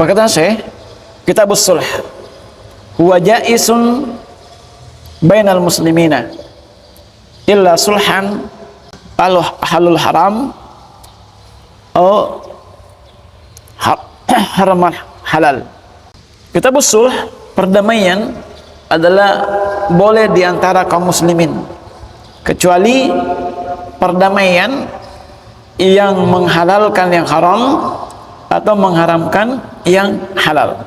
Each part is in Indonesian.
Berkata Syekh, Kitabus Sulh huwa jaisun bainal muslimina illa sulhan halul haram atau haram halal. Kitabus Sulh, perdamaian adalah boleh di antara kaum muslimin, kecuali perdamaian yang menghalalkan yang haram atau mengharamkan yang halal.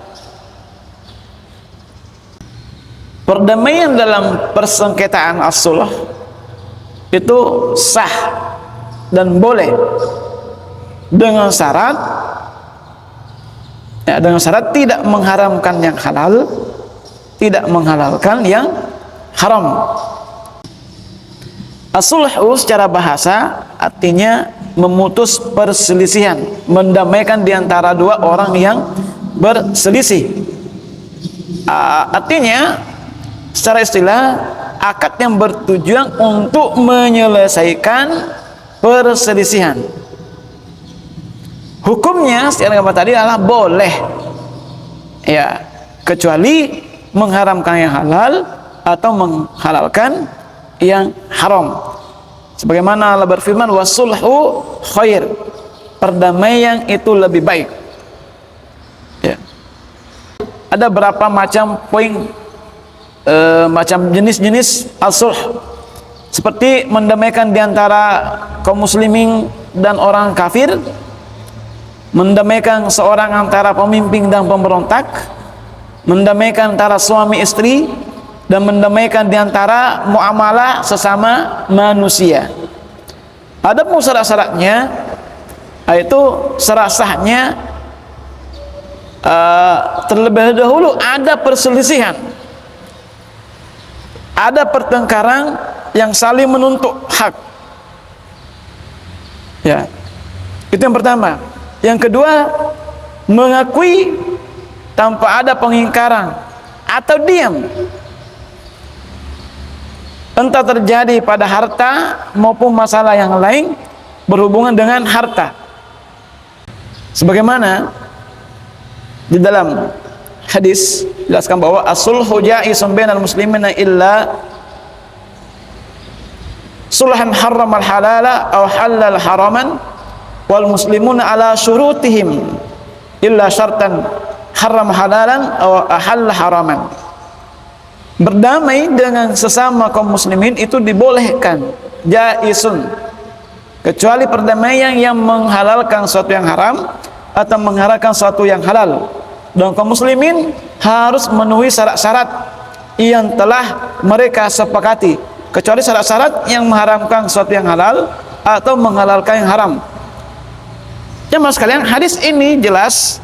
Perdamaian dalam persengketaan as-sulh itu sah dan boleh dengan syarat tidak mengharamkan yang halal, tidak menghalalkan yang haram. As-sulhu secara bahasa artinya memutus perselisihan, mendamaikan di antara dua orang yang berselisih. Artinya secara istilah akad yang bertujuan untuk menyelesaikan perselisihan. Hukumnya secara agama tadi adalah boleh, ya, kecuali mengharamkan yang halal atau menghalalkan yang haram. Sebagaimana Allah berfirman, wasulhu khair, perdamaian itu lebih baik. Ya. Ada berapa macam poin, macam jenis-jenis as-sulh, seperti mendamaikan di antara kaum muslimin dan orang kafir, mendamaikan seorang antara pemimpin dan pemberontak, mendamaikan antara suami istri, dan mendamaikan di antara muamalah sesama manusia. Adapun syarat-syaratnya, yaitu syarat sahnya terlebih dahulu ada perselisihan, ada pertengkaran yang saling menuntut hak. Ya, itu yang pertama. Yang kedua, mengakui tanpa ada pengingkaran atau diam, entah terjadi pada harta maupun masalah yang lain berhubungan dengan harta. Sebagaimana di dalam hadis jelaskan bahwa as-sulhu ja'isun bainal muslimina illa sulhan harramal halala aw halal haraman wal muslimuna ala syurutihim illa syartan haram halalan aw ahalla haraman. Berdamai dengan sesama kaum muslimin itu dibolehkan, jaisun, kecuali perdamaian yang menghalalkan sesuatu yang haram atau menghalalkan sesuatu yang halal. Dan kaum muslimin harus memenuhi syarat-syarat yang telah mereka sepakati, kecuali syarat-syarat yang mengharamkan sesuatu yang halal atau menghalalkan yang haram. Jemaah sekalian, hadis ini jelas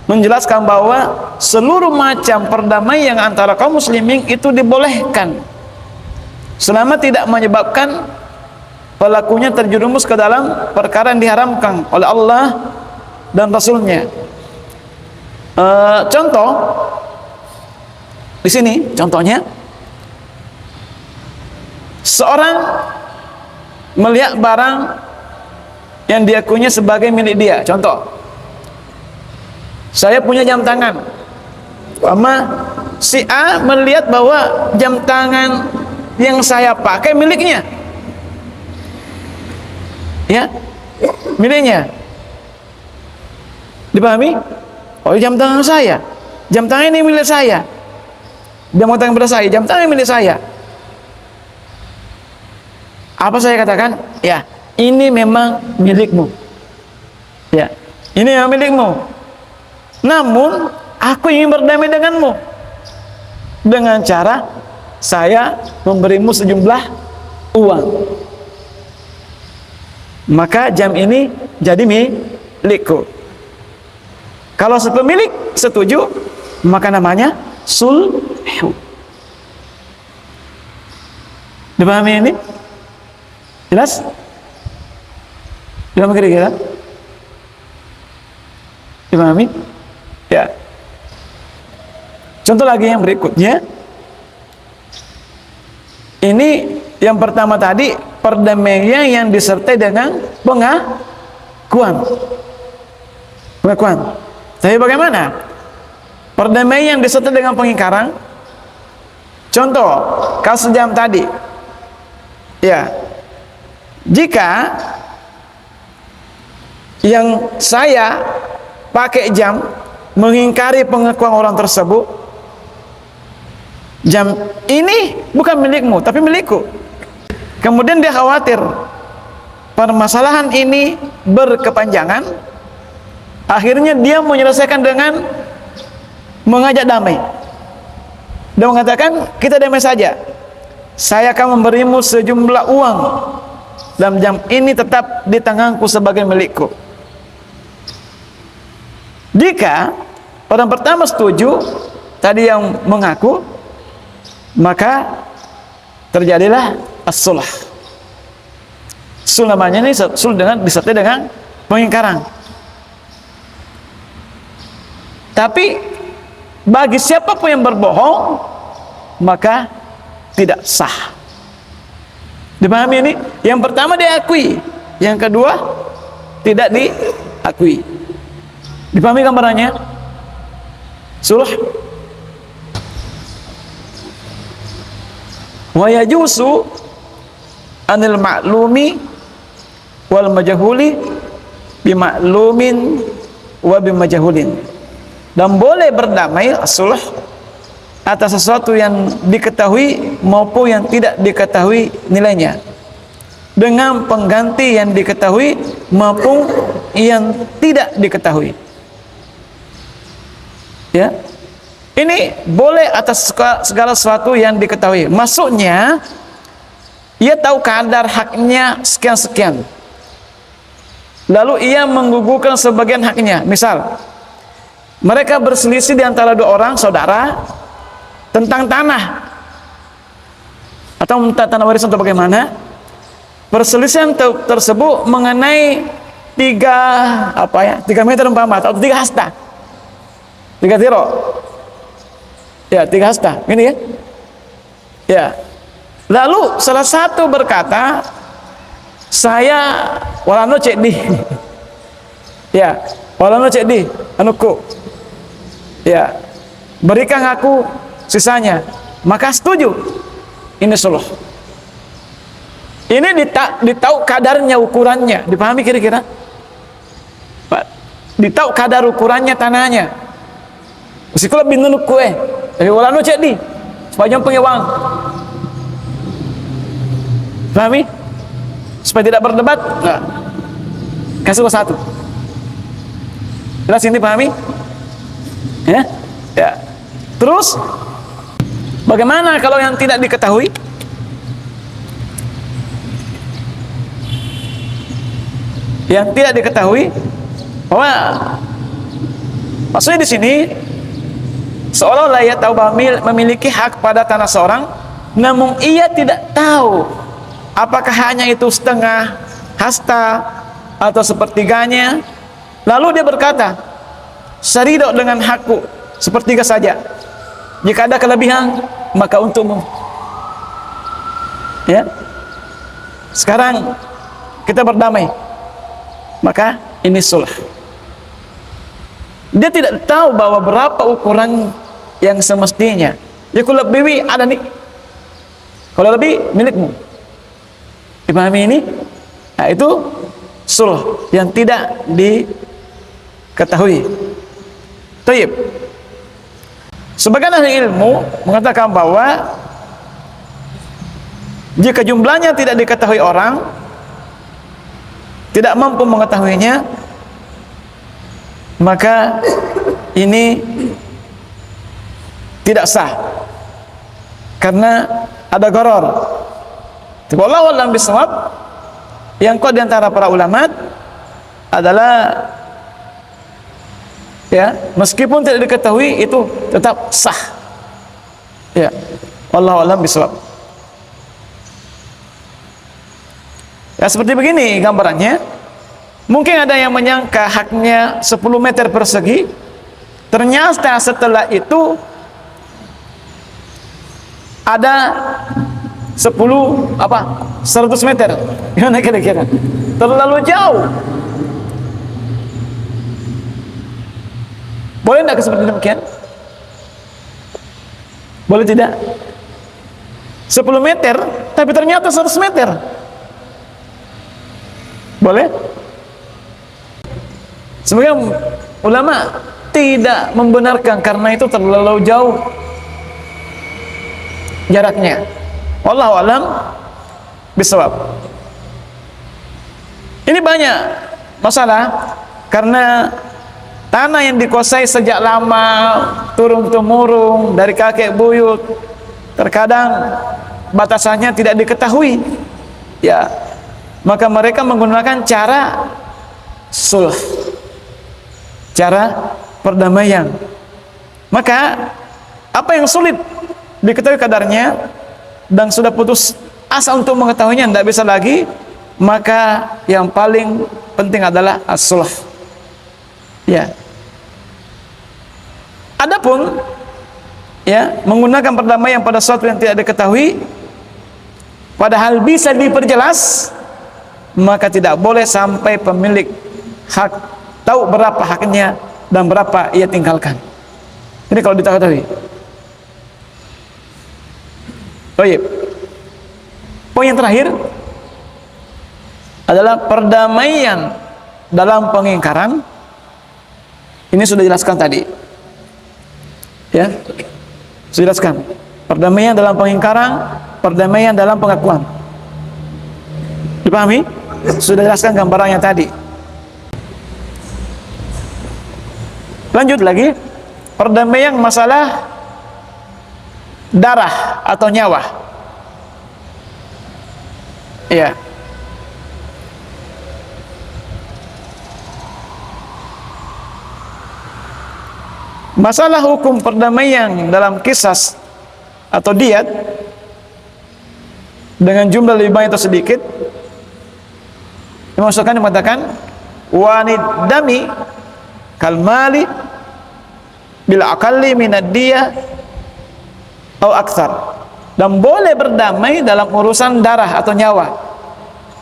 menjelaskan bahwa seluruh macam perdamaian antara kaum muslimin itu dibolehkan selama tidak menyebabkan pelakunya terjerumus ke dalam perkara yang diharamkan oleh Allah dan Rasulnya. Contoh di sini, contohnya seorang melihat barang yang diakuinya sebagai milik dia. Contoh, saya punya jam tangan, si A melihat bahwa jam tangan yang saya pakai miliknya, ya, miliknya. Dipahami? Oh, jam tangan saya, jam tangan ini milik saya, jam tangan pada saya, jam tangan milik saya. Apa saya katakan? Ya, ini memang milikmu. Ya, ini memang milikmu. Namun aku ingin berdamai denganmu dengan cara saya memberimu sejumlah uang. Maka jam ini jadi milikku. Kalau sepemilik setuju, maka namanya sulhu. Dipahami ini? Jelas? Dalam kira-kira? Dipahami? Ya. Contoh lagi yang berikutnya. Ini yang pertama tadi, perdamaian yang disertai dengan pengakuan. Pengakuan. Tapi bagaimana perdamaian disertai dengan pengingkaran? Contoh kasus jam tadi, ya, jika yang saya pakai jam mengingkari pengakuan orang tersebut, jam ini bukan milikmu tapi milikku, kemudian dia khawatir permasalahan ini berkepanjangan, akhirnya dia menyelesaikan dengan mengajak damai. Dia mengatakan, kita damai saja, saya akan memberimu sejumlah uang dan jam ini tetap di tanganku sebagai milikku. Jika orang pertama setuju, tadi yang mengaku, maka terjadilah as-sulh. Sulh namanya ini sulh dengan disertai dengan pengingkaran. Tapi bagi siapapun yang berbohong, maka tidak sah. Dipahami ini? Yang pertama diakui, yang kedua tidak diakui. Dipahami gambarannya? Sulh. Wa yajuzu anil ma'lumi wal majhuli bi ma'lumin wa bi majhulin. Dan boleh berdamai sulh atas sesuatu yang diketahui maupun yang tidak diketahui nilainya, dengan pengganti yang diketahui maupun yang tidak diketahui. Ya, ini boleh atas segala sesuatu yang diketahui. Maksudnya, ia tahu kadar haknya sekian-sekian, lalu ia menggugurkan sebagian haknya. Misal, mereka berselisih di antara dua orang saudara tentang tanah atau tanah warisan atau bagaimana. Perselisihan tersebut mengenai 3 meter umpama atau 3 hasta, 3 tiro, ya 3 hasta, ini ya. Ya, lalu salah satu berkata, saya walano cek di, ya walano cek di anuku, ya berikan aku sisanya. Maka setuju, ini sulh. Ini ditahu kadarnya, ukurannya. Dipahami kira-kira? Ditahu kadar ukurannya tanahnya. Meskipun lebih nunuk kue, tapi walano cek di, supaya jangan punya uang. Pahami? Supaya tidak berdebat. Nah, kasih satu. Jelas ini, pahami? Ya? Ya. Terus bagaimana kalau yang tidak diketahui? Yang tidak diketahui, bahwa maksudnya di sini seolah-olah ia tahu bahwa memiliki hak pada tanah seorang, namun ia tidak tahu apakah hanya itu setengah hasta atau sepertiganya. Lalu dia berkata, "Saridok dengan hakku sepertiga saja. Jika ada kelebihan, maka untukmu." Ya. Sekarang kita berdamai. Maka ini sulh. Dia tidak tahu bahwa berapa ukuran yang semestinya. Ya kalau lebih ada nih, kalau lebih milikmu. Dipahami ini? Nah, itu sulh yang tidak diketahui. Taib. Sebagian ahli ilmu mengatakan bahwa jika jumlahnya tidak diketahui orang, tidak mampu mengetahuinya, maka ini tidak sah karena ada gharar. Wallahu a'lam bishawab. Yang kuat di antara para ulama adalah, ya, meskipun tidak diketahui itu tetap sah. Ya, wallahu a'lam bishawab. Ya, seperti begini gambarannya. Mungkin ada yang menyangka haknya 10 meter persegi, ternyata setelah itu ada 100 meter. Gimana kira-kira? Terlalu jauh. Boleh tidak seperti demikian? Boleh tidak? 10 meter, tapi ternyata 100 meter. Boleh? Sebagian ulama tidak membenarkan karena itu terlalu jauh jaraknya. Wallahu a'lam bishawab. Ini banyak masalah karena tanah yang dikuasai sejak lama turun-temurun dari kakek buyut, terkadang batasannya tidak diketahui. Ya, maka mereka menggunakan cara sulh, cara perdamaian. Maka apa yang sulit diketahui kadarnya dan sudah putus asa untuk mengetahuinya, tidak bisa lagi, maka yang paling penting adalah as-sulh. Ya. Adapun ya, menggunakan perdamaian pada sesuatu yang tidak diketahui padahal bisa diperjelas, maka tidak boleh sampai pemilik hak tahu berapa haknya dan berapa ia tinggalkan. Ini kalau diketahui. Oh iya. Poin yang terakhir adalah perdamaian dalam pengingkaran. Ini sudah jelaskan tadi. Ya. Sudah jelaskan. Perdamaian dalam pengingkaran, perdamaian dalam pengakuan. Dipahami? Sudah jelaskan gambarannya tadi. Lanjut lagi, perdamaian masalah darah atau nyawa. Ya. Masalah hukum perdamaian dalam kisas atau diat dengan jumlah lebih banyak atau sedikit, Imam Syaukani mengatakan wanid dami kalmali bila akalli minad diyah atau aktsar, dan boleh berdamai dalam urusan darah atau nyawa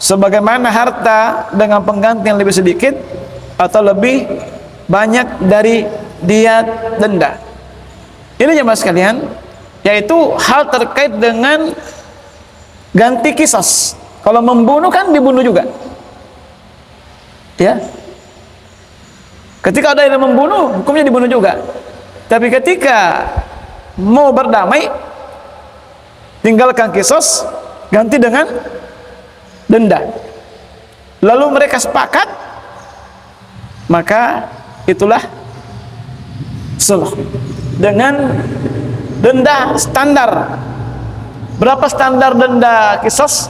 sebagaimana harta dengan pengganti yang lebih sedikit atau lebih banyak dari diyat denda. Ini jemaah sekalian, yaitu hal terkait dengan ganti kisos. Kalau membunuh kan dibunuh juga, ya. Ketika ada yang membunuh, hukumnya dibunuh juga. Tapi ketika mau berdamai, tinggalkan kisos, ganti dengan denda. Lalu mereka sepakat, maka itulah sulh dengan denda standar. Berapa standar denda kisos?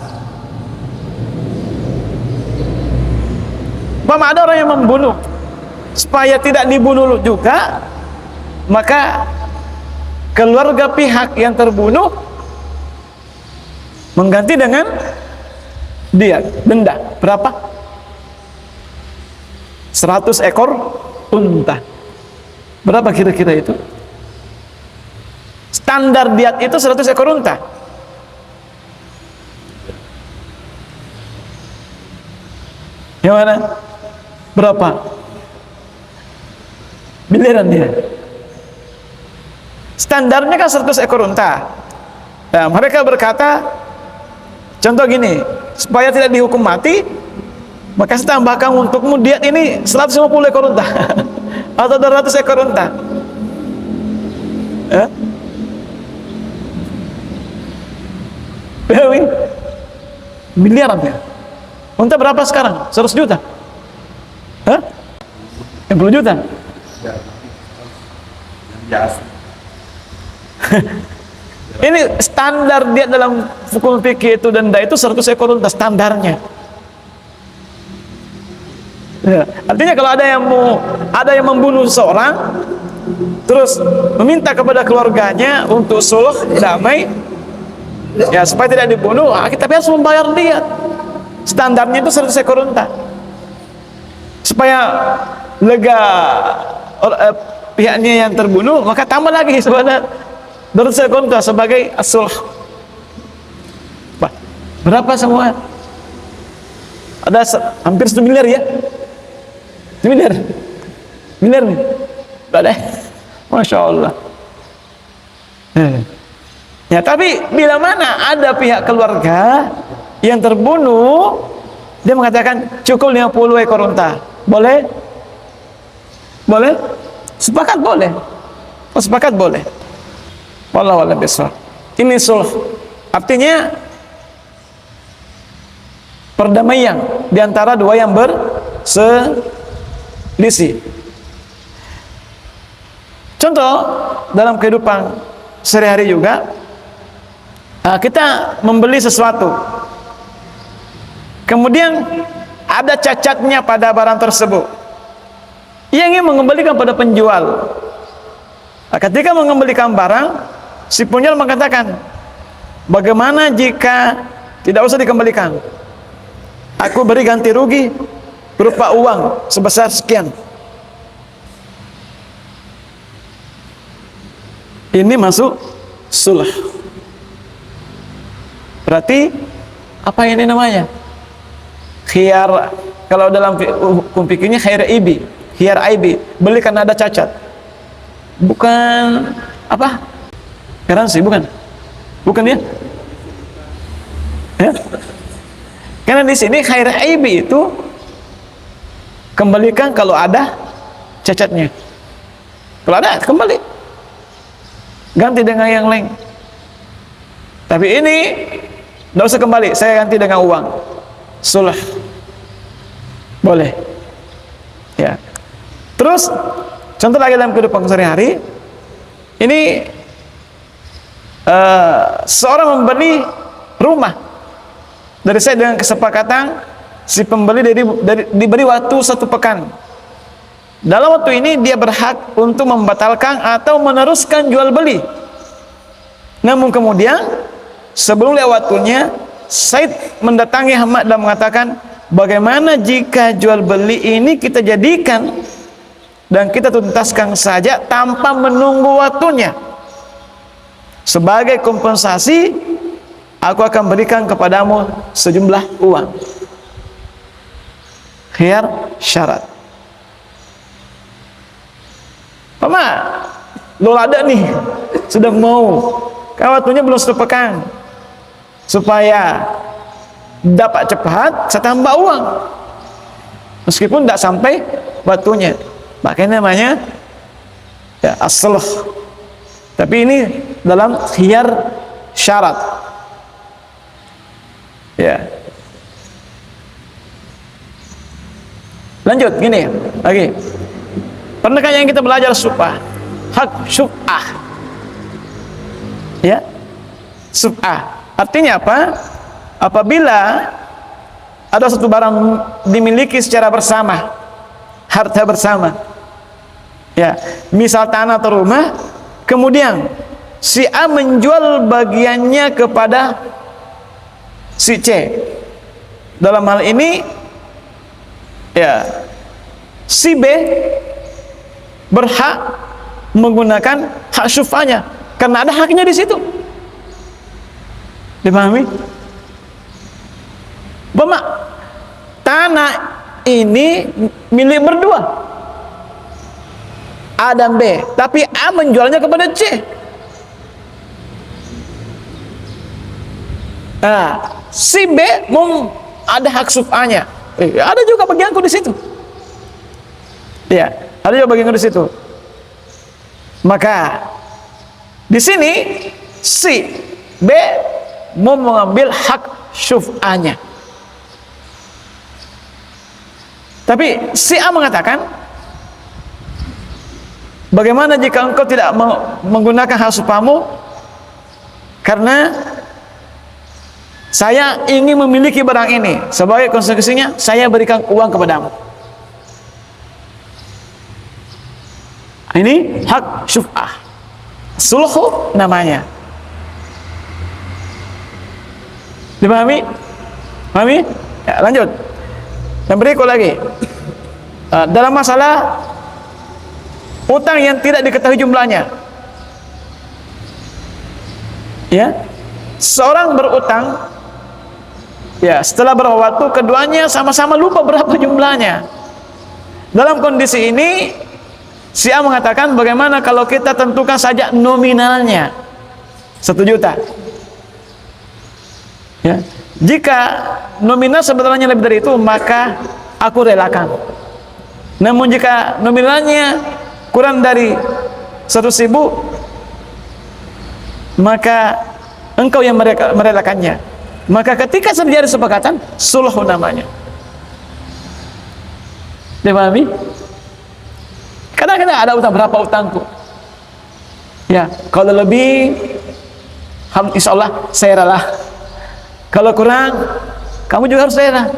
Umpama ada orang yang membunuh, supaya tidak dibunuh juga, maka keluarga pihak yang terbunuh mengganti dengan dia denda berapa? 100 ekor unta. Berapa kira-kira itu? Standar diat itu 100 ekor unta. Yang mana? Berapa? Miliaran dia. Standarnya kan 100 ekor unta. Nah, mereka berkata, contoh gini, supaya tidak dihukum mati, maka saya tambahkan untukmu diat ini 150 ekor unta atau 200 ekor unta. Miliaran ya. Unta berapa sekarang? 100 juta? Hah? 60 juta? Ini standar dia dalam hukum fikih itu, denda itu 100 ekor unta standarnya. Ya, artinya kalau ada yang membunuh seseorang, terus meminta kepada keluarganya untuk sulh damai, ya supaya tidak dibunuh, kita harus membayar dia. Standarnya itu 100 ekor unta. Supaya lega pihaknya yang terbunuh, maka tambah lagi sebenarnya 200 ekor unta sebagai sulh. Berapa semua? Ada hampir 1 miliar ya? 1 miliar. Miliar nih. Ada, Masya Allah. Ya, tapi bila mana ada pihak keluarga yang terbunuh, dia mengatakan cukup 50 ekor unta. Boleh? Boleh? Sepakat boleh. Oh, sepakat boleh. Wallahu a'lam bishawab. Ini sulh. Artinya perdamaian di antara dua yang berselisih. Contoh dalam kehidupan sehari-hari juga, kita membeli sesuatu, kemudian ada cacatnya pada barang tersebut, ia ingin mengembalikan pada penjual. Ketika mengembalikan barang, si penjual mengatakan, bagaimana jika tidak usah dikembalikan, aku beri ganti rugi berupa uang sebesar sekian. Ini masuk sulh. Berarti apa ini namanya? Khiyar. Kalau dalam hukum fikihnya khiyar aibi, khiyar aibi, beli karena ada cacat. Bukan apa? Garansi, bukan? Bukan ya? Ya? Karena di sini khiyar aibi itu kembalikan kalau ada cacatnya. Kalau ada kembali. Ganti dengan yang lain. Tapi ini tidak usah kembali, saya ganti dengan uang. Sulh. Boleh. Ya. Terus contoh lagi dalam kehidupan sehari-hari. Ini seorang membeli rumah dari saya dengan kesepakatan si pembeli diberi waktu 1 pekan. Dalam waktu ini dia berhak untuk membatalkan atau meneruskan jual beli. Namun kemudian sebelum lewat waktunya, Said mendatangi Ahmad dan mengatakan, bagaimana jika jual beli ini kita jadikan dan kita tuntaskan saja tanpa menunggu waktunya? Sebagai kompensasi, aku akan berikan kepadamu sejumlah uang. Khiyar syarat. Pama, lo ada nih, sudah mau, kan waktunya belum 1 pekan, supaya dapat cepat, saya tambah uang, meskipun tidak sampai waktunya. Makanya namanya ya, as-sulh. Tapi ini dalam khiyar syarat. Ya. Lanjut, gini lagi. Pernahkah yang kita belajar syuf'ah? Hak syuf'ah. Ya. Syuf'ah. Artinya apa? Apabila ada satu barang dimiliki secara bersama, harta bersama. Ya, misal tanah atau rumah, kemudian si A menjual bagiannya kepada si C. Dalam hal ini ya, si B berhak menggunakan hak syuf'ahnya karena ada haknya di situ. Dipahami? Bapak, tanah ini milik berdua, A dan B, tapi A menjualnya kepada C. Nah, si B ada hak syuf'ahnya. Ada juga bagianku di situ. Ya, ada juga bagianku di situ. Maka di sini si B mau mengambil hak syuf'ahnya. Tapi si A mengatakan, bagaimana jika engkau tidak menggunakan hak syuf'ahmu? Karena saya ingin memiliki barang ini, sebagai konsekuensinya saya berikan uang kepadamu. Ini hak syuf'ah, sulhu namanya. Dipahami? Pahami? Ya, lanjut. Yang berikut lagi, dalam masalah utang yang tidak diketahui jumlahnya. Ya, seorang berutang, ya, setelah beberapa waktu keduanya sama-sama lupa berapa jumlahnya. Dalam kondisi ini, Si A mengatakan, bagaimana kalau kita tentukan saja nominalnya 1 juta? Ya. Jika nominal sebetulnya lebih dari itu, maka aku relakan. Namun jika nominalnya kurang dari 100.000, maka engkau yang merelakannya. Maka ketika terjadi kesepakatan, sulh namanya. Dipahami? Kadang-kadang ada utang, berapa utangku? Ya, kalau lebih, insya Allah saya rela. Kalau kurang, kamu juga harus rela.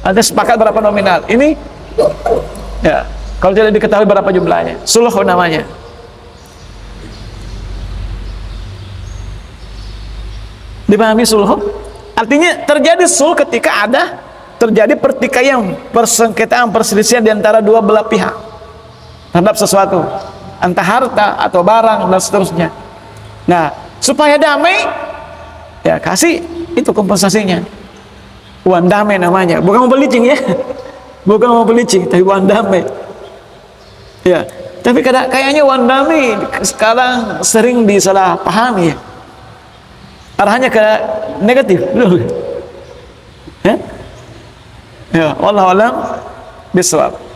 Ada sepakat berapa nominal. Ini, ya, kalau tidak diketahui berapa jumlahnya, sulh namanya. Dipahami sulh? Artinya terjadi sulh ketika ada terjadi pertikaian, persengketaan, perselisihan di antara dua belah pihak terhadap sesuatu, entah harta atau barang dan seterusnya. Nah, supaya damai, ya kasih itu kompensasinya. Uang damai namanya, bukan mau pelicing ya, bukan mau pelicing, tapi uang damai. Ya, tapi kayaknya uang damai sekarang sering disalahpahami ya. Arahnya ke negatif, belum? Ya, ya, wallahu a'lam bishawab.